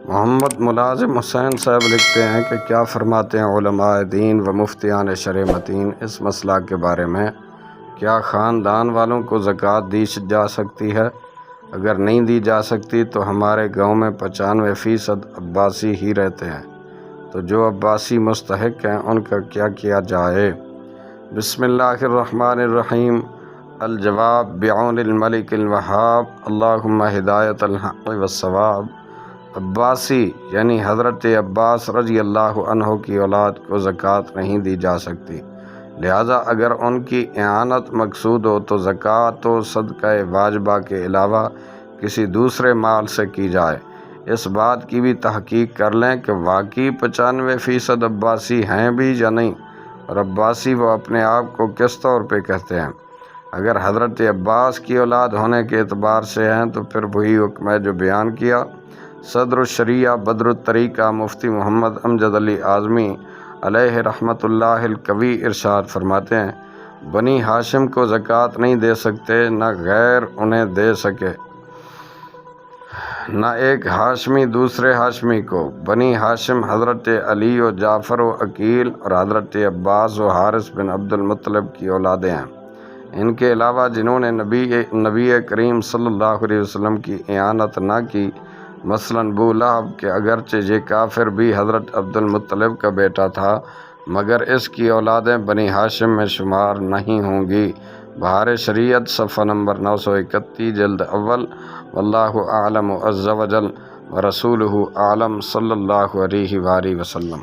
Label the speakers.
Speaker 1: محمد ملازم حسین صاحب لکھتے ہیں کہ کیا فرماتے ہیں علماء دین و مفتیان شرع متین اس مسئلہ کے بارے میں؟ کیا خاندان والوں کو زکوٰۃ دی جا سکتی ہے؟ اگر نہیں دی جا سکتی تو ہمارے گاؤں میں 95% عباسی ہی رہتے ہیں، تو جو عباسی مستحق ہیں ان کا کیا کیا جائے؟ بسم اللہ الرحمن الرحیم۔ الجواب بعون الملک الوہاب، اللہم ہدایت الحق والصواب۔ عباسی یعنی حضرت عباس رضی اللہ عنہ کی اولاد کو زکوٰۃ نہیں دی جا سکتی، لہذا اگر ان کی اعانت مقصود ہو تو زکوٰۃ و صدقہ واجبہ کے علاوہ کسی دوسرے مال سے کی جائے۔ اس بات کی بھی تحقیق کر لیں کہ واقعی 95% عباسی ہیں بھی یا نہیں، اور عباسی وہ اپنے آپ کو کس طور پہ کہتے ہیں۔ اگر حضرت عباس کی اولاد ہونے کے اعتبار سے ہیں تو پھر وہی حکم ہے جو بیان کیا۔ صدر الشریعہ بدر الطریقہ مفتی محمد امجد علی اعظمی علیہ رحمۃ اللہ القوی ارشاد فرماتے ہیں، بنی ہاشم کو زکوٰۃ نہیں دے سکتے، نہ غیر انہیں دے سکے، نہ ایک ہاشمی دوسرے ہاشمی کو۔ بنی ہاشم حضرت علی و جعفر و عقیل اور حضرت عباس و حارث بن عبد المطلب کی اولادیں ہیں۔ ان کے علاوہ جنہوں نے نبی کریم صلی اللہ علیہ وسلم کی اعانت نہ کی، مثلاً ابو لہب کہ اگرچہ یہ کافر بھی حضرت عبد المطلب کا بیٹا تھا، مگر اس کی اولادیں بنی ہاشم میں شمار نہیں ہوں گی۔ بہار شریعت صفحہ نمبر 931 جلد اول۔ واللہ اعلم عز وجل ورسولہ اعلم صلی اللہ علیہ وآلہ وسلم۔